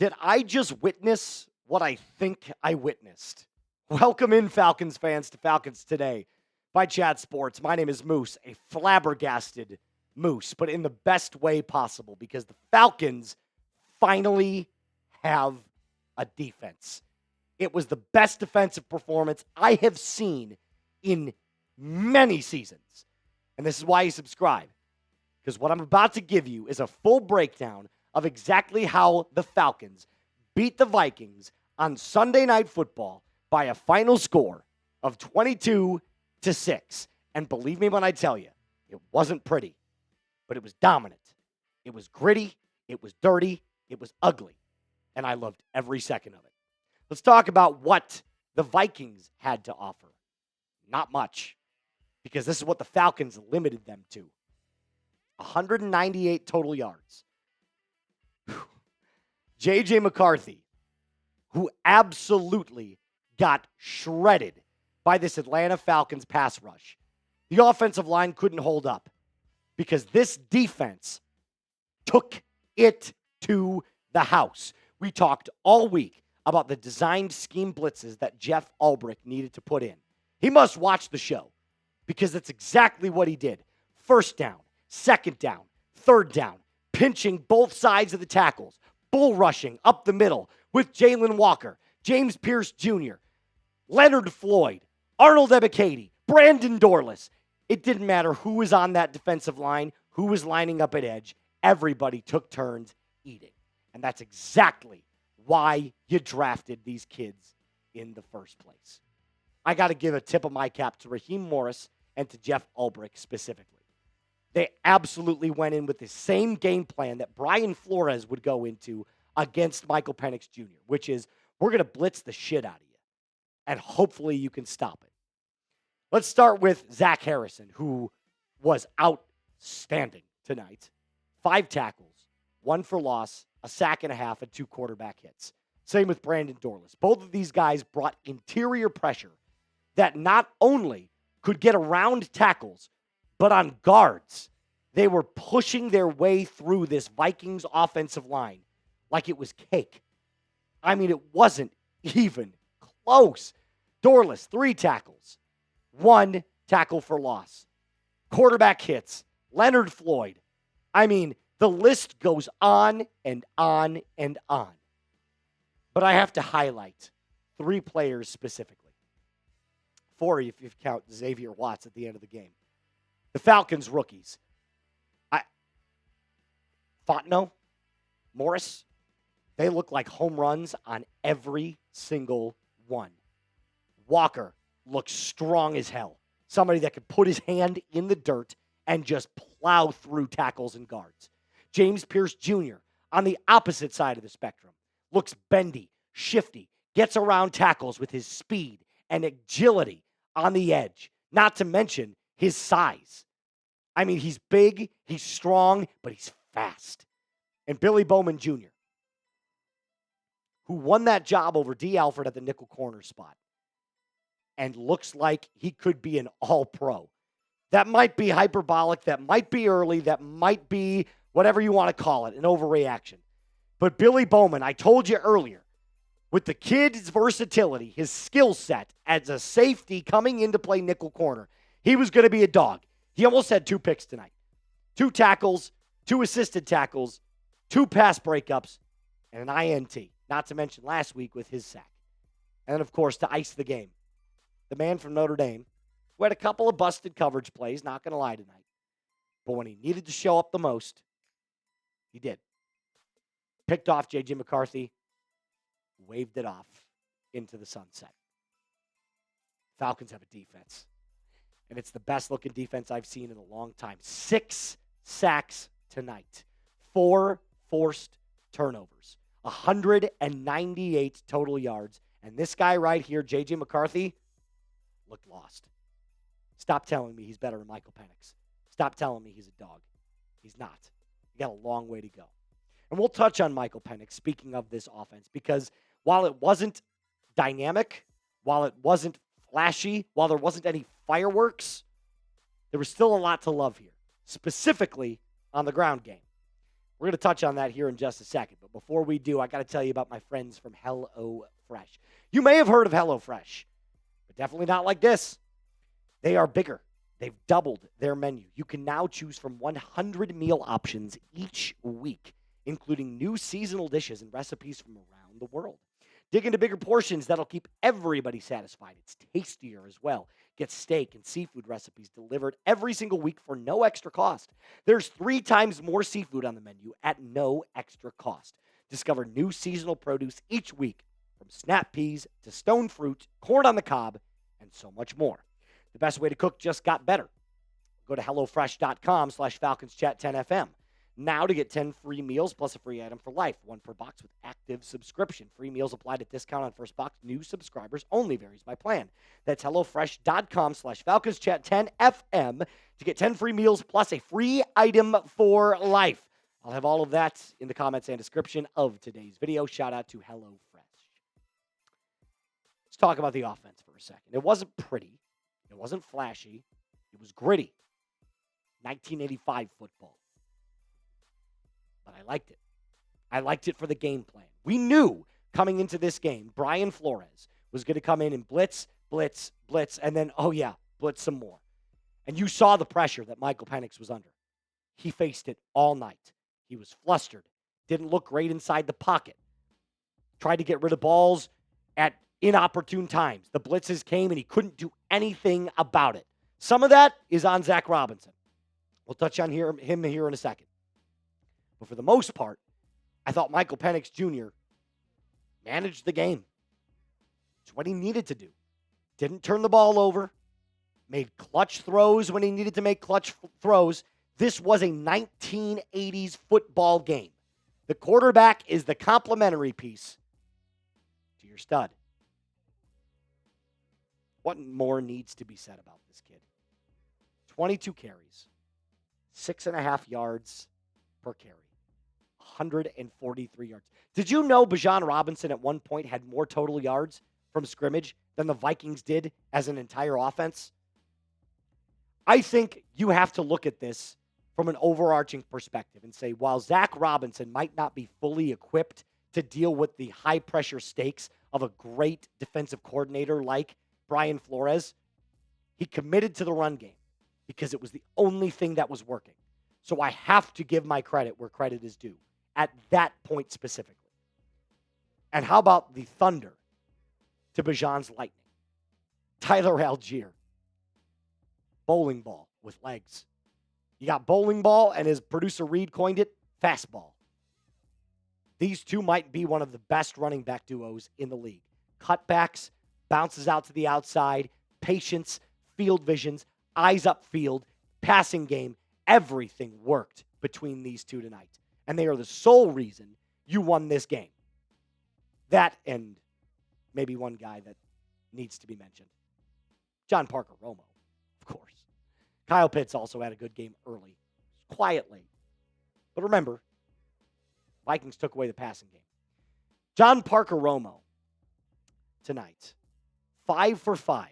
Did I just witness what I think I witnessed? Welcome in, Falcons fans, to Falcons Today by Chat Sports. My name is Moose, a flabbergasted Moose, but in the best way possible because the Falcons finally have a defense. It was the best defensive performance I have seen in many seasons. And this is why you subscribe, because what I'm about to give you is a full breakdown of exactly how the Falcons beat the Vikings on Sunday Night Football by a final score of 22-6. And believe me when I tell you, it wasn't pretty, but it was dominant. It was gritty. It was dirty. It was ugly. And I loved every second of it. Let's talk about what the Vikings had to offer. Not much, because this is what the Falcons limited them to. 198 total yards. J.J. McCarthy, who absolutely got shredded by this Atlanta Falcons pass rush. The offensive line couldn't hold up because this defense took it to the house. We talked all week about the designed scheme blitzes that Jeff Ulbrich needed to put in. He must watch the show because that's exactly what he did. First down, second down, third down, pinching both sides of the tackles, bull rushing up the middle with Jalon Walker, James Pearce Jr., Leonard Floyd, Arnold Ebiketie, Brandon Dorless. It didn't matter who was on that defensive line, who was lining up at edge. Everybody took turns eating. And that's exactly why you drafted these kids in the first place. I got to give a tip of my cap to Raheem Morris and to Jeff Ulbrich specifically. They absolutely went in with the same game plan that Brian Flores would go into against Michael Penix Jr., which is we're going to blitz the shit out of you, and hopefully you can stop it. Let's start with Zach Harrison, who was outstanding tonight. 5 tackles, 1 for loss, a sack and a half, and 2 quarterback hits. Same with Brandon Dorless. Both of these guys brought interior pressure that not only could get around tackles, but on guards. They were pushing their way through this Vikings offensive line like it was cake. I mean, it wasn't even close. Dorless, 3 tackles, 1 tackle for loss. Quarterback hits, Leonard Floyd. I mean, the list goes on and on and on. But I have to highlight 3 players specifically. 4 if you count Xavier Watts at the end of the game. The Falcons rookies. Fontenot, Morris, they look like home runs on every single one. Walker looks strong as hell. Somebody that could put his hand in the dirt and just plow through tackles and guards. James Pearce Jr. on the opposite side of the spectrum looks bendy, shifty, gets around tackles with his speed and agility on the edge, not to mention his size. I mean, he's big, he's strong, but he's fast. And Billy Bowman Jr., who won that job over D. Alford at the nickel corner spot and looks like he could be an all-pro. That might be hyperbolic, that might be early, that might be whatever you want to call it, an overreaction. But Billy Bowman, I told you earlier, with the kid's versatility, his skill set as a safety coming in to play nickel corner, he was going to be a dog. He almost had 2 picks tonight. 2 tackles, 2 assisted tackles, 2 pass breakups, and an INT. Not to mention last week with his sack. And, of course, to ice the game, the man from Notre Dame, who had a couple of busted coverage plays, not going to lie tonight. But when he needed to show up the most, he did. Picked off J.J. McCarthy, waved it off into the sunset. Falcons have a defense. And it's the best-looking defense I've seen in a long time. 6 sacks tonight. 4 forced turnovers. 198 total yards. And this guy right here, J.J. McCarthy, looked lost. Stop telling me he's better than Michael Penix. Stop telling me he's a dog. He's not. He got a long way to go. And we'll touch on Michael Penix, speaking of this offense, because while it wasn't dynamic, while it wasn't flashy, while there wasn't any fireworks, there was still a lot to love here, specifically on the ground game. We're going to touch on that here in just a second. But before we do, I got to tell you about my friends from HelloFresh. You may have heard of HelloFresh, but definitely not like this. They are bigger. They've doubled their menu. You can now choose from 100 meal options each week, including new seasonal dishes and recipes from around the world. Dig into bigger portions that'll keep everybody satisfied. It's tastier as well. Get steak and seafood recipes delivered every single week for no extra cost. There's 3 times more seafood on the menu at no extra cost. Discover new seasonal produce each week, from snap peas to stone fruit, corn on the cob, and so much more. The best way to cook just got better. Go to HelloFresh.com/FalconsChat10FM now to get 10 free meals plus a free item for life, 1 per box with active subscription. Free meals applied at discount on first box. New subscribers only. Varies by plan. That's HelloFresh.com/FalconsChat10FM to get 10 free meals plus a free item for life. I'll have all of that in the comments and description of today's video. Shout out to HelloFresh. Let's talk about the offense for a second. It wasn't pretty. It wasn't flashy. It was gritty. 1985 football. But I liked it. I liked it for the game plan. We knew coming into this game, Brian Flores was going to come in and blitz, and then, blitz some more. And you saw the pressure that Michael Penix was under. He faced it all night. He was flustered. Didn't look great inside the pocket. Tried to get rid of balls at inopportune times. The blitzes came and he couldn't do anything about it. Some of that is on Zach Robinson. We'll touch on him here in a second. But for the most part, I thought Michael Penix Jr. managed the game. It's what he needed to do. Didn't turn the ball over. Made clutch throws when he needed to make clutch throws. This was a 1980s football game. The quarterback is the complementary piece to your stud. What more needs to be said about this kid? 22 carries, 6.5 yards per carry, 143 yards. Did you know Bijan Robinson at one point had more total yards from scrimmage than the Vikings did as an entire offense? I think you have to look at this from an overarching perspective and say, while Zach Robinson might not be fully equipped to deal with the high-pressure stakes of a great defensive coordinator like Brian Flores, he committed to the run game because it was the only thing that was working. So I have to give my credit where credit is due at that point specifically. And how about the thunder to Bijan's lightning? Tyler Algier. Bowling ball with legs. You got bowling ball, and as producer Reed coined it, fastball. These two might be one of the best running back duos in the league. Cutbacks, bounces out to the outside, patience, field visions, eyes upfield, passing game. Everything worked between these two tonight. And they are the sole reason you won this game. That and maybe one guy that needs to be mentioned. John Parker Romo, of course. Kyle Pitts also had a good game early. Quietly. But remember, Vikings took away the passing game. John Parker Romo tonight. 5 for 5.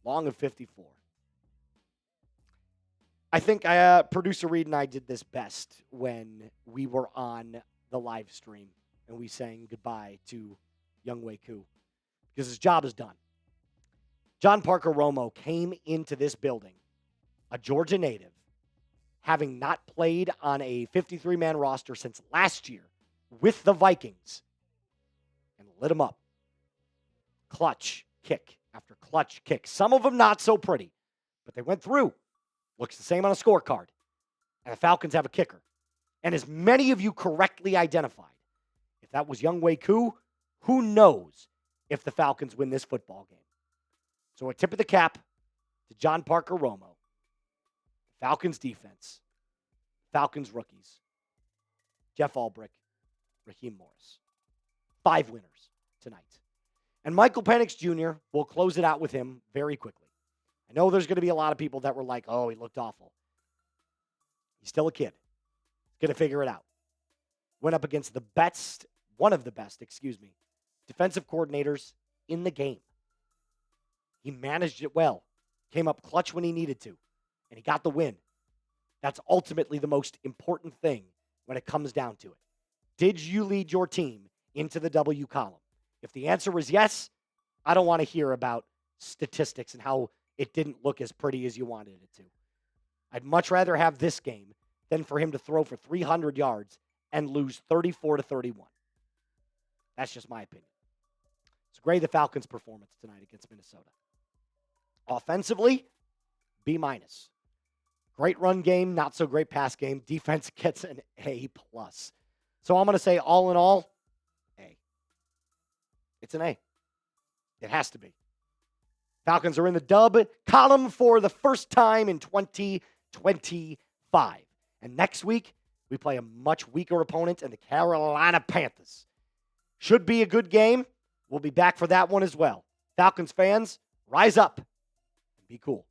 Long of 54. I think producer Reed and I did this best when we were on the live stream and we sang goodbye to Younghoe Koo because his job is done. John Parker Romo came into this building, a Georgia native, having not played on a 53-man roster since last year with the Vikings, and lit him up. Clutch kick after clutch kick. Some of them not so pretty, but they went through. Looks the same on a scorecard. And the Falcons have a kicker. And as many of you correctly identified, if that was Younghoe Koo, who knows if the Falcons win this football game. So a tip of the cap to John Parker Romo, Falcons defense, Falcons rookies, Jeff Ulbrich, Raheem Morris. 5 winners tonight. And Michael Penix Jr. will close it out with him very quickly. I know there's going to be a lot of people that were like, oh, he looked awful. He's still a kid. He's going to figure it out. Went up against the best, one of the best, defensive coordinators in the game. He managed it well. Came up clutch when he needed to. And he got the win. That's ultimately the most important thing when it comes down to it. Did you lead your team into the W column? If the answer was yes, I don't want to hear about statistics and how it didn't look as pretty as you wanted it to. I'd much rather have this game than for him to throw for 300 yards and lose 34-31. That's just my opinion. It's grade the Falcons' performance tonight against Minnesota. Offensively, B-. Great run game, not so great pass game. Defense gets an A+. So I'm going to say all in all, A. It's an A. It has to be. Falcons are in the dub column for the first time in 2025. And next week, we play a much weaker opponent in the Carolina Panthers. Should be a good game. We'll be back for that one as well. Falcons fans, rise up and be cool.